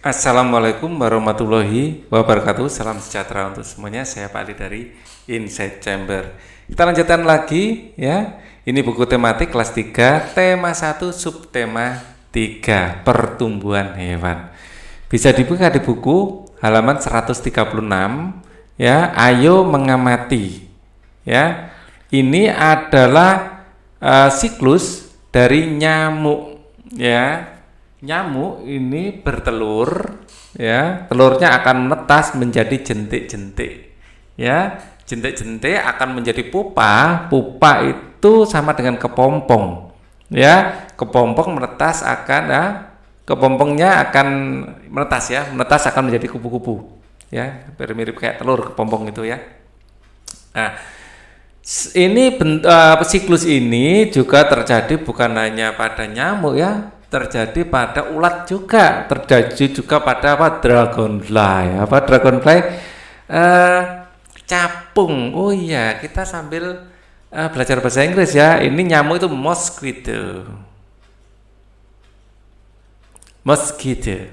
Assalamualaikum warahmatullahi wabarakatuh. Salam sejahtera untuk semuanya. Saya Pak Ali dari Insight Chamber. Kita lanjutkan lagi ya. Ini buku tematik kelas 3, tema 1, subtema 3, pertumbuhan hewan. Bisa dibuka di buku halaman 136 ya. Ayo mengamati. Ya. Ini adalah siklus dari nyamuk ya. Nyamuk ini bertelur ya, telurnya akan menetas menjadi jentik-jentik ya, jentik-jentik akan menjadi pupa. Pupa itu sama dengan kepompong ya, kepompong menetas akan kepompongnya akan menetas ya, menetas akan menjadi kupu-kupu ya, mirip kayak telur kepompong itu ya. Nah, ini siklus ini juga terjadi bukan hanya pada nyamuk ya, terjadi pada ulat juga, terjadi juga pada dragonfly. Dragonfly? Capung. Oh iya, kita sambil belajar bahasa Inggris ya. Ini nyamuk itu mosquito. Mosquito.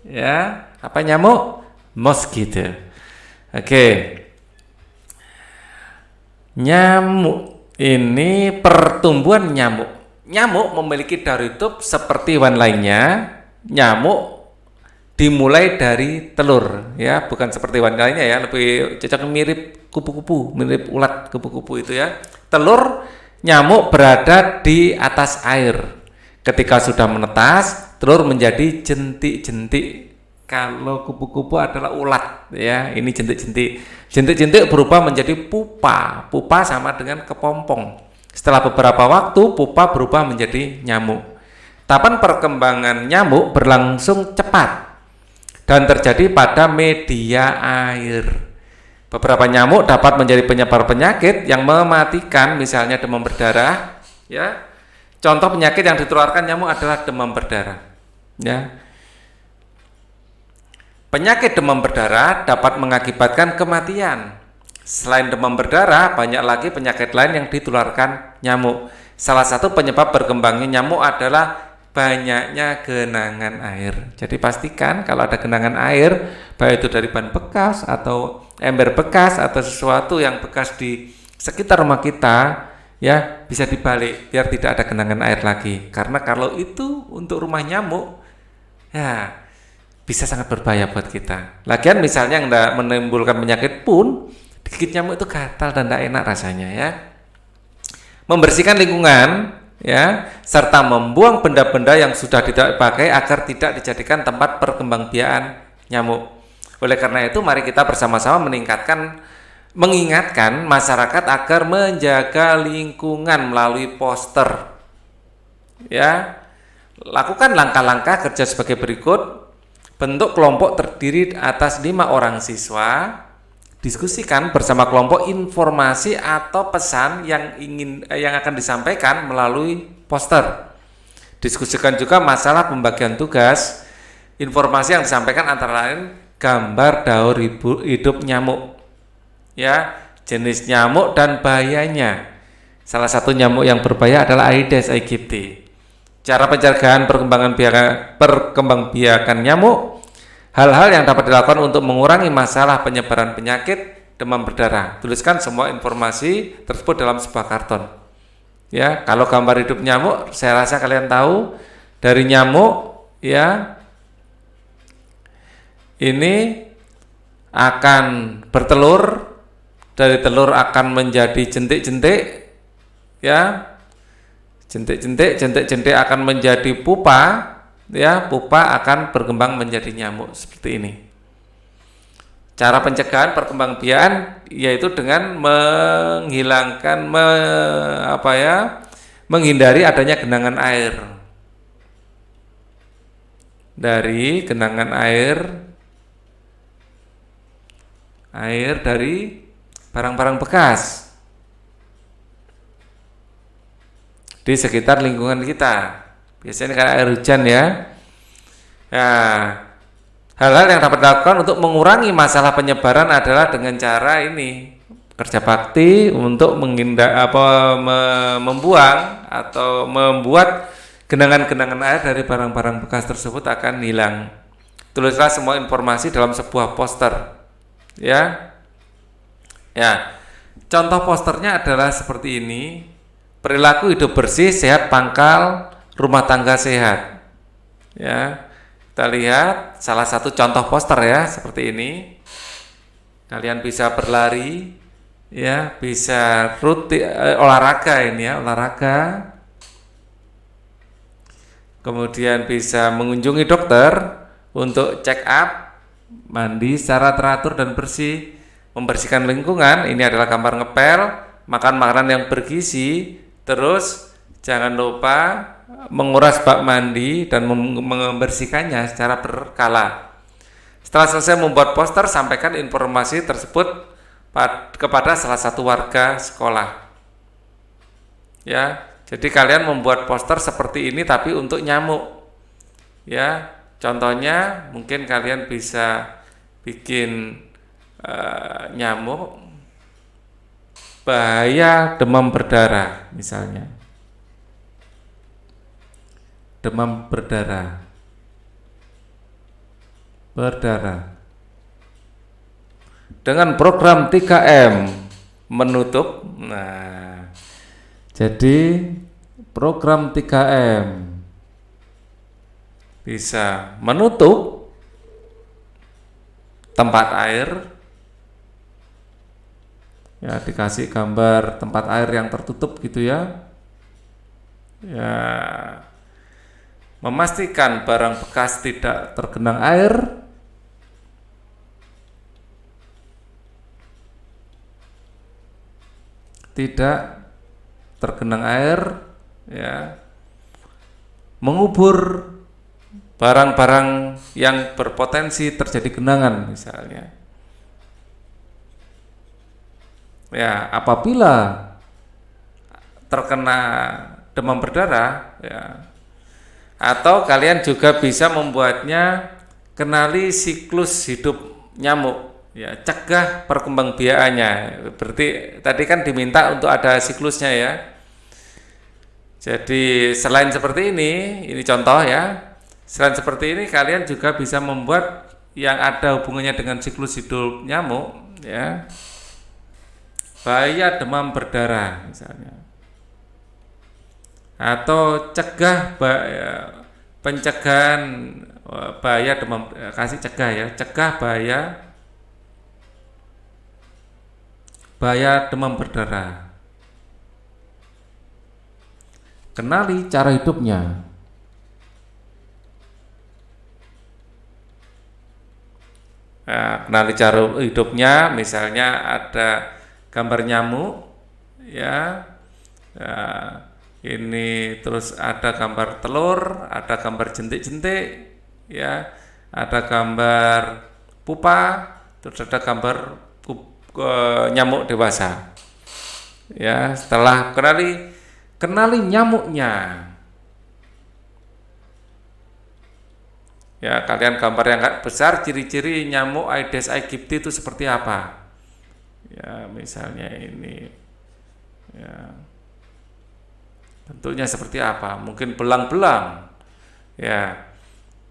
Ya, apa nyamuk? Mosquito. Oke. Nyamuk ini pertumbuhan nyamuk. Nyamuk memiliki daur hidup seperti hewan lainnya. Nyamuk dimulai dari telur ya, bukan seperti hewan lainnya ya, lebih cocok mirip kupu-kupu, mirip ulat kupu-kupu itu ya. Telur nyamuk berada di atas air. Ketika sudah menetas, telur menjadi jentik-jentik. Kalau kupu-kupu adalah ulat ya, ini jentik-jentik. Jentik-jentik berubah menjadi pupa. Pupa sama dengan kepompong. Setelah beberapa waktu, pupa berubah menjadi nyamuk. Tahapan perkembangan nyamuk berlangsung cepat dan terjadi pada media air. Beberapa nyamuk dapat menjadi penyebar penyakit yang mematikan, misalnya demam berdarah. Ya, contoh penyakit yang ditularkan nyamuk adalah demam berdarah. Ya, penyakit demam berdarah dapat mengakibatkan kematian. Selain demam berdarah, banyak lagi penyakit lain yang ditularkan nyamuk. Salah satu penyebab berkembangnya nyamuk adalah banyaknya genangan air. Jadi pastikan kalau ada genangan air, baik itu dari ban bekas atau ember bekas atau sesuatu yang bekas di sekitar rumah kita, ya bisa dibalik biar tidak ada genangan air lagi. Karena kalau itu untuk rumah nyamuk, ya bisa sangat berbahaya buat kita. Lagian misalnya yang menimbulkan penyakit pun, digigit nyamuk itu gatal dan tidak enak rasanya ya. Membersihkan lingkungan ya, serta membuang benda-benda yang sudah tidak dipakai agar tidak dijadikan tempat perkembangbiakan nyamuk. Oleh karena itu, mari kita bersama-sama mengingatkan masyarakat agar menjaga lingkungan melalui poster. Ya, lakukan langkah-langkah kerja sebagai berikut. Bentuk kelompok terdiri atas 5 orang siswa. Diskusikan bersama kelompok informasi atau pesan yang akan disampaikan melalui poster. Diskusikan juga masalah pembagian tugas. Informasi yang disampaikan antara lain gambar daur hidup nyamuk, ya, jenis nyamuk dan bahayanya. Salah satu nyamuk yang berbahaya adalah Aedes aegypti. Cara pencegahan perkembangbiakan nyamuk. Hal-hal yang dapat dilakukan untuk mengurangi masalah penyebaran penyakit demam berdarah. Tuliskan semua informasi tersebut dalam sebuah karton. Ya, kalau gambar hidup nyamuk, saya rasa kalian tahu dari nyamuk ya. Ini akan bertelur, dari telur akan menjadi jentik-jentik ya. Jentik-jentik akan menjadi pupa. Ya, pupa akan berkembang menjadi nyamuk seperti ini. Cara pencegahan perkembangbiakan yaitu dengan menghindari adanya genangan air. Dari genangan air dari barang-barang bekas di sekitar lingkungan kita. Biasanya karena air hujan ya. Nah, hal-hal yang dapat dilakukan untuk mengurangi masalah penyebaran adalah dengan cara ini, kerja bakti untuk membuang atau membuat genangan-genangan air dari barang-barang bekas tersebut akan hilang. Tulislah semua informasi dalam sebuah poster. Ya. Ya. Contoh posternya adalah seperti ini. Perilaku hidup bersih, sehat, pangkal rumah tangga sehat. Ya. Kita lihat salah satu contoh poster ya, seperti ini. Kalian bisa berlari, ya, bisa rutin olahraga ini ya, olahraga. Kemudian bisa mengunjungi dokter untuk check up, mandi secara teratur dan bersih, membersihkan lingkungan. Ini adalah gambar ngepel, makan makanan yang bergizi, terus jangan lupa menguras bak mandi dan membersihkannya secara berkala. Setelah selesai membuat poster, sampaikan informasi tersebut kepada salah satu warga sekolah. Ya, jadi kalian membuat poster seperti ini tapi untuk nyamuk. Ya, contohnya mungkin kalian bisa bikin nyamuk bahaya demam berdarah misalnya. Demam berdarah. Dengan program 3M menutup. Nah, jadi program 3M bisa menutup tempat air. Ya, dikasih gambar tempat air yang tertutup gitu ya. Ya, memastikan barang bekas tidak tergenang air. Tidak tergenang air, ya. Mengubur barang-barang yang berpotensi terjadi genangan misalnya. Ya, apabila terkena demam berdarah, ya. Atau kalian juga bisa membuatnya kenali siklus hidup nyamuk. Ya, cegah perkembangbiakannya. Berarti tadi kan diminta untuk ada siklusnya ya. Jadi selain seperti ini contoh ya. Selain seperti ini kalian juga bisa membuat yang ada hubungannya dengan siklus hidup nyamuk ya. Bahaya demam berdarah misalnya. Atau cegah pencegahan bahaya demam, kasih cegah ya, cegah bahaya demam berdarah. Kenali cara hidupnya. Nah, kenali cara hidupnya, misalnya ada gambar nyamuk, ya. Nah, ini terus ada gambar telur, ada gambar jentik-jentik, ya. Ada gambar pupa, terus ada gambar nyamuk dewasa. Ya, setelah kenali nyamuknya. Ya, kalian gambar yang agak besar, ciri-ciri nyamuk Aedes aegypti itu seperti apa? Ya, misalnya ini. Ya. Bentuknya seperti apa? Mungkin belang-belang. Ya.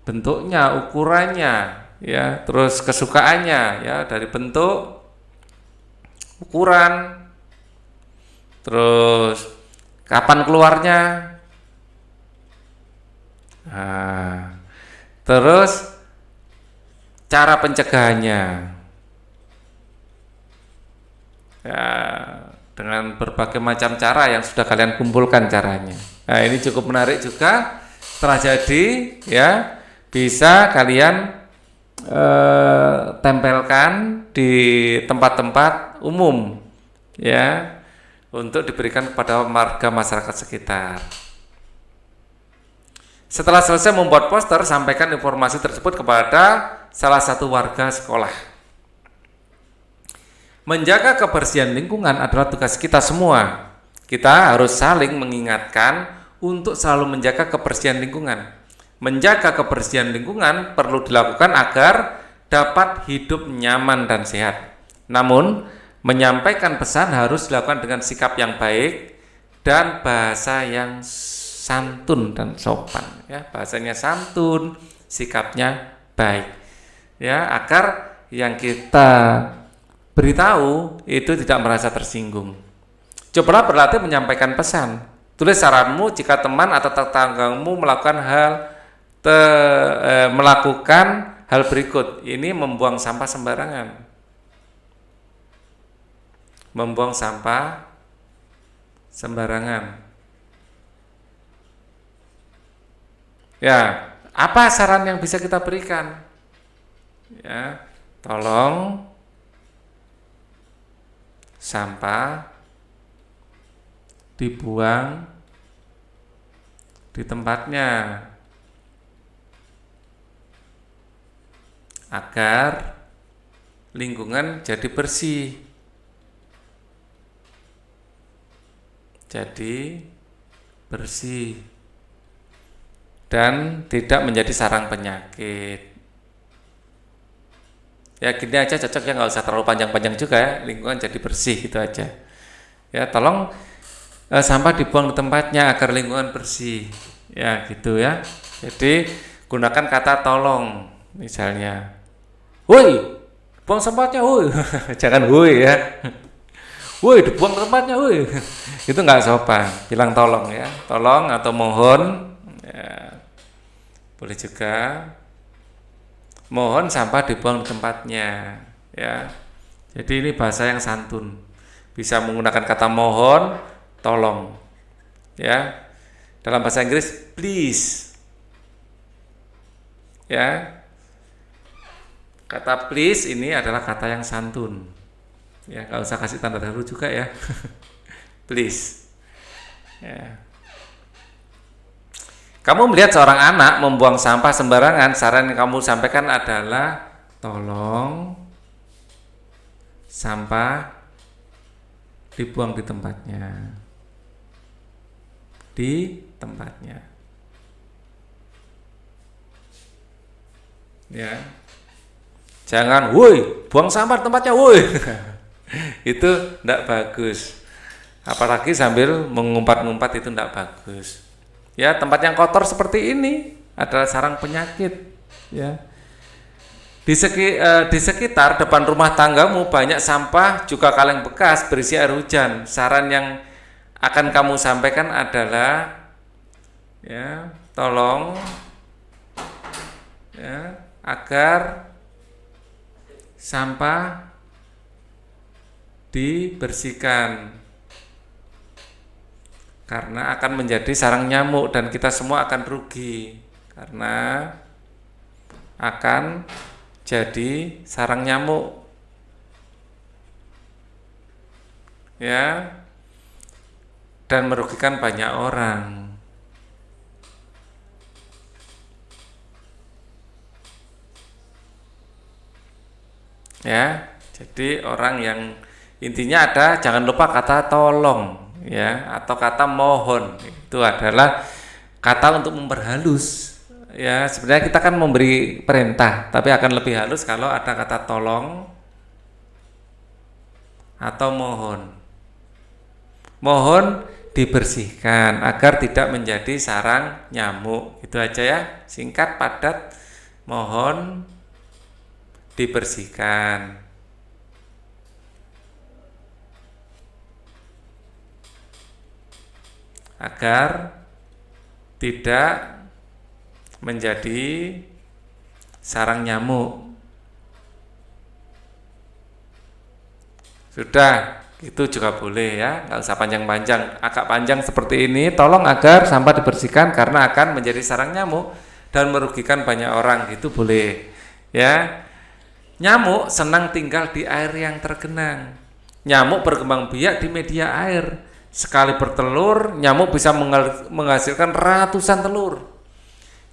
Bentuknya, ukurannya, ya, terus kesukaannya, ya, dari bentuk, ukuran, terus kapan keluarnya, nah, terus cara pencegahannya, ya, dengan berbagai macam cara yang sudah kalian kumpulkan caranya. Nah, ini cukup menarik juga. Setelah jadi, ya, bisa kalian tempelkan di tempat-tempat umum ya, untuk diberikan kepada warga masyarakat sekitar. Setelah selesai membuat poster, sampaikan informasi tersebut kepada salah satu warga sekolah. Menjaga kebersihan lingkungan adalah tugas kita semua. Kita harus saling mengingatkan untuk selalu menjaga kebersihan lingkungan. Menjaga kebersihan lingkungan perlu dilakukan agar dapat hidup nyaman dan sehat. Namun, menyampaikan pesan harus dilakukan dengan sikap yang baik dan bahasa yang santun dan sopan. Ya, bahasanya santun, sikapnya baik, ya, agar yang kita beritahu itu tidak merasa tersinggung. Cobalah berlatih menyampaikan pesan. Tulis saranmu jika teman atau tetanggamu melakukan hal berikut. Ini membuang sampah sembarangan. Membuang sampah sembarangan. Ya, apa saran yang bisa kita berikan? Ya, tolong sampah dibuang di tempatnya agar lingkungan jadi bersih. Jadi bersih dan tidak menjadi sarang penyakit. Ya gini aja cocok ya, nggak usah terlalu panjang-panjang juga ya, lingkungan jadi bersih gitu aja. Ya tolong sampah dibuang di tempatnya agar lingkungan bersih. Ya gitu ya. Jadi gunakan kata tolong, misalnya, woi, buang sampahnya, woi, jangan woi ya. Woi, dibuang ke tempatnya, woi. Itu nggak sopan. Bilang tolong ya, tolong atau mohon. Ya, boleh juga. Mohon sampah dibuang di tempatnya. Ya. Jadi ini bahasa yang santun. Bisa menggunakan kata mohon, tolong. Ya. Dalam bahasa Inggris, please. Ya. Kata please ini adalah kata yang santun. Ya, nggak usah kasih tanda darurat juga ya. Please. Ya. Kamu melihat seorang anak membuang sampah sembarangan, saran yang kamu sampaikan adalah tolong sampah dibuang di tempatnya. Di tempatnya. Ya. Jangan, woi, buang sampah di tempatnya, woi. Itu tidak bagus, apalagi sambil mengumpat-ngumpat, itu tidak bagus. Ya, tempat yang kotor seperti ini adalah sarang penyakit. Ya, di sekitar depan rumah tanggamu banyak sampah juga kaleng bekas berisi air hujan. Saran yang akan kamu sampaikan adalah, ya, tolong ya, agar sampah dibersihkan karena akan menjadi sarang nyamuk dan kita semua akan rugi karena akan jadi sarang nyamuk, ya, dan merugikan banyak orang. Ya, jadi orang yang intinya ada, jangan lupa kata tolong ya, atau kata mohon. Itu adalah kata untuk memperhalus. Ya, sebenarnya kita kan memberi perintah, tapi akan lebih halus kalau ada kata tolong atau mohon. Mohon dibersihkan agar tidak menjadi sarang nyamuk. Itu aja ya, singkat, padat. Mohon dibersihkan agar tidak menjadi sarang nyamuk. Sudah, itu juga boleh ya, nggak usah panjang-panjang. Agak panjang seperti ini, tolong agar sampah dibersihkan karena akan menjadi sarang nyamuk dan merugikan banyak orang, itu boleh ya. Nyamuk senang tinggal di air yang tergenang. Nyamuk berkembang biak di media air. Sekali bertelur, nyamuk bisa menghasilkan ratusan telur.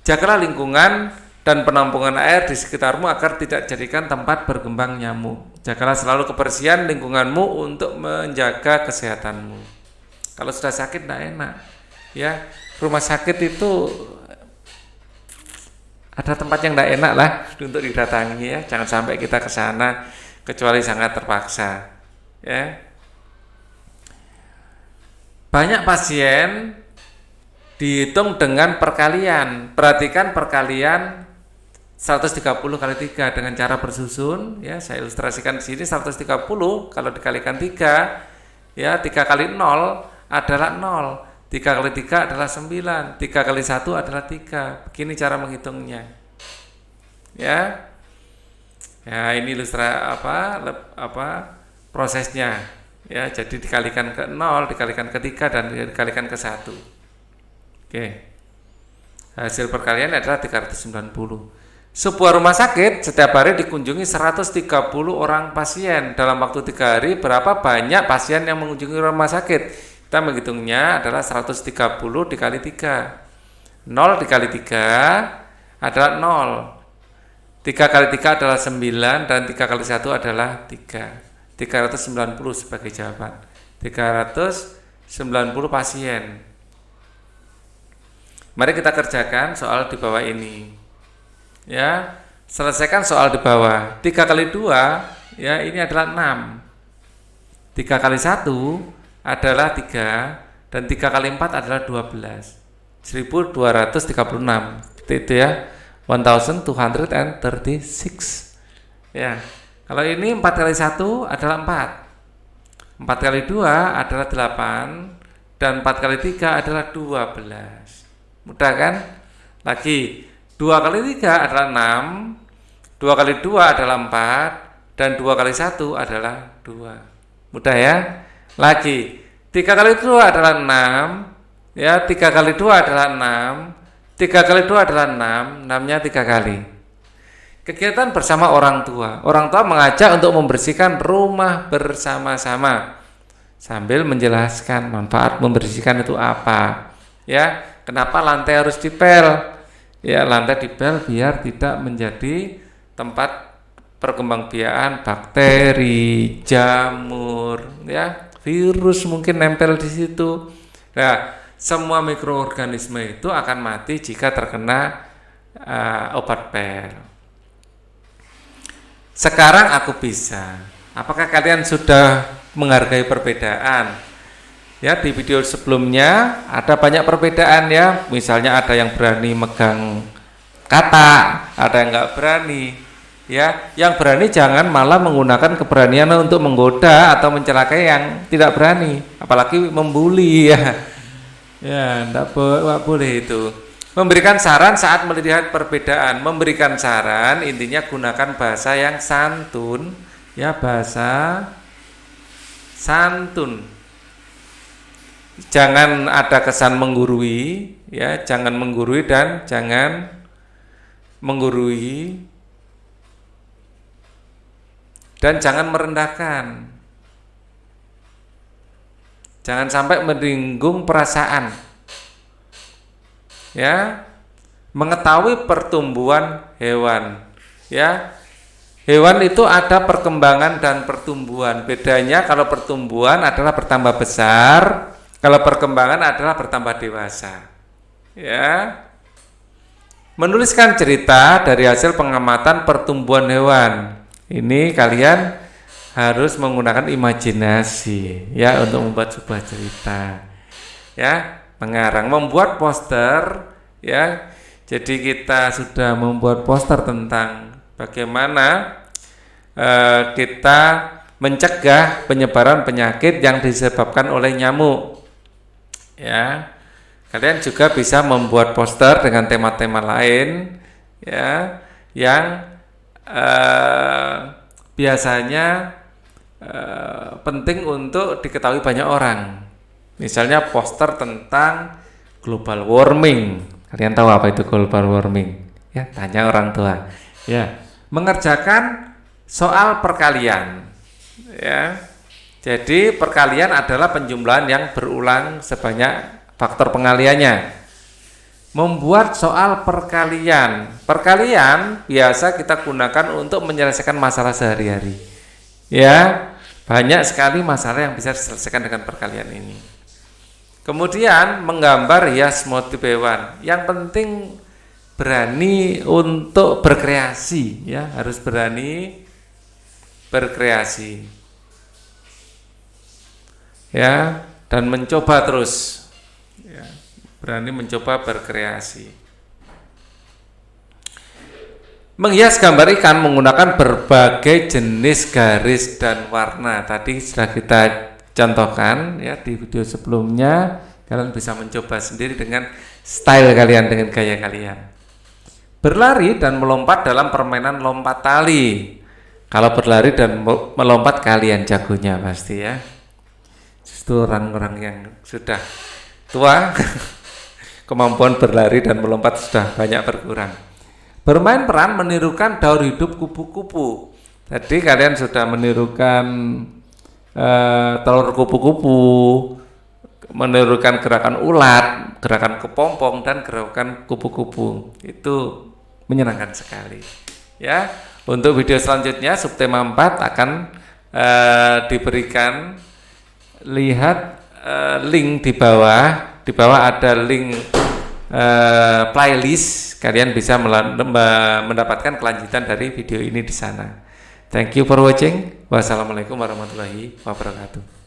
Jagalah lingkungan dan penampungan air di sekitarmu agar tidak jadikan tempat berkembang nyamuk. Jagalah selalu kebersihan lingkunganmu untuk menjaga kesehatanmu. Kalau sudah sakit tidak enak. Ya, rumah sakit itu ada tempat yang tidak enak lah untuk didatangi ya. Jangan sampai kita ke sana kecuali sangat terpaksa. Ya. Banyak pasien dihitung dengan perkalian. Perhatikan perkalian 130 kali 3 dengan cara bersusun, ya saya ilustrasikan di sini. 130 kalau dikalikan 3, ya 3 kali 0 adalah 0, 3 kali 3 adalah 9, 3 kali 1 adalah 3. Begini cara menghitungnya, ya. Ya ini prosesnya, ya. Jadi dikalikan ke 0, dikalikan ke 3 dan dikalikan ke 1. Oke. Hasil perkalian adalah 390. Sebuah rumah sakit setiap hari dikunjungi 130 orang pasien. Dalam waktu 3 hari, berapa banyak pasien yang mengunjungi rumah sakit? Kita menghitungnya adalah 130 dikali 3. 0 dikali 3 adalah 0. 3 kali 3 adalah 9 dan 3 kali 1 adalah 3. 390 sebagai jawaban. 390 pasien. Mari kita kerjakan soal di bawah ini. Ya, selesaikan soal di bawah. 3 kali 2, ya ini adalah 6. 3 kali 1 adalah 3 dan 3 kali 4 adalah 12. 1236. Itu ya. 1236. Ya. Kalau ini 4 kali 1 adalah 4. 4 kali 2 adalah 8 dan 4 kali 3 adalah 12. Mudah kan? Lagi 2 kali 3 adalah 6, 2 kali 2 adalah 4 dan 2 kali 1 adalah 2. Mudah ya? Lagi 3 kali 2 adalah 6, ya 3 kali 2 adalah 6, 3 kali 2 adalah 6, 6-nya 3 kali. Kegiatan bersama orang tua. Orang tua mengajak untuk membersihkan rumah bersama-sama sambil menjelaskan manfaat membersihkan itu apa. Ya, kenapa lantai harus dipel? Ya, lantai dipel biar tidak menjadi tempat perkembangbiakan bakteri, jamur, ya, virus mungkin nempel di situ. Nah, semua mikroorganisme itu akan mati jika terkena obat pel. Sekarang aku bisa. Apakah kalian sudah menghargai perbedaan? Ya, di video sebelumnya ada banyak perbedaan ya. Misalnya ada yang berani megang kata, ada yang nggak berani. Ya, yang berani jangan malah menggunakan keberanian untuk menggoda atau mencelakai yang tidak berani, apalagi membuli ya. Ya, enggak boleh itu. Memberikan saran saat melihat perbedaan. Memberikan saran intinya gunakan bahasa yang santun, ya, bahasa santun. Jangan ada kesan menggurui, ya, jangan menggurui dan jangan menggurui dan jangan merendahkan. Jangan sampai menyinggung perasaan. Ya, mengetahui pertumbuhan hewan. Ya, hewan itu ada perkembangan dan pertumbuhan. Bedanya kalau pertumbuhan adalah bertambah besar, kalau perkembangan adalah bertambah dewasa. Ya, menuliskan cerita dari hasil pengamatan pertumbuhan hewan. Ini kalian harus menggunakan imajinasi ya untuk membuat sebuah cerita. Ya, mengarang, membuat poster ya. Jadi kita sudah membuat poster tentang bagaimana kita mencegah penyebaran penyakit yang disebabkan oleh nyamuk. Ya. Kalian juga bisa membuat poster dengan tema-tema lain ya yang biasanya penting untuk diketahui banyak orang. Misalnya poster tentang global warming. Kalian tahu apa itu global warming? Ya, tanya orang tua. Ya, mengerjakan soal perkalian. Ya. Jadi perkalian adalah penjumlahan yang berulang sebanyak faktor pengaliannya. Membuat soal perkalian. Perkalian biasa kita gunakan untuk menyelesaikan masalah sehari-hari. Ya, banyak sekali masalah yang bisa diselesaikan dengan perkalian ini. Kemudian menggambar hias motif hewan. Yang penting berani untuk berkreasi, ya, harus berani berkreasi. Ya, dan mencoba terus. Ya, berani mencoba berkreasi. Menghias gambar ikan menggunakan berbagai jenis garis dan warna. Tadi sudah kita contohkan ya di video sebelumnya. Kalian bisa mencoba sendiri dengan style kalian, dengan gaya kalian. Berlari dan melompat dalam permainan lompat tali. Kalau berlari dan melompat kalian jagonya pasti ya. Justru orang-orang yang sudah tua kemampuan berlari dan melompat sudah banyak berkurang. Bermain peran menirukan daur hidup kupu-kupu. Tadi kalian sudah menirukan telur kupu-kupu, menirukan gerakan ulat, gerakan kepompong, dan gerakan kupu-kupu. Itu menyenangkan sekali. Ya, untuk video selanjutnya subtema 4 akan diberikan. Lihat link di bawah. Di bawah ada link playlist, kalian bisa mendapatkan kelanjutan dari video ini di sana. Thank you for watching. Wassalamualaikum warahmatullahi wabarakatuh.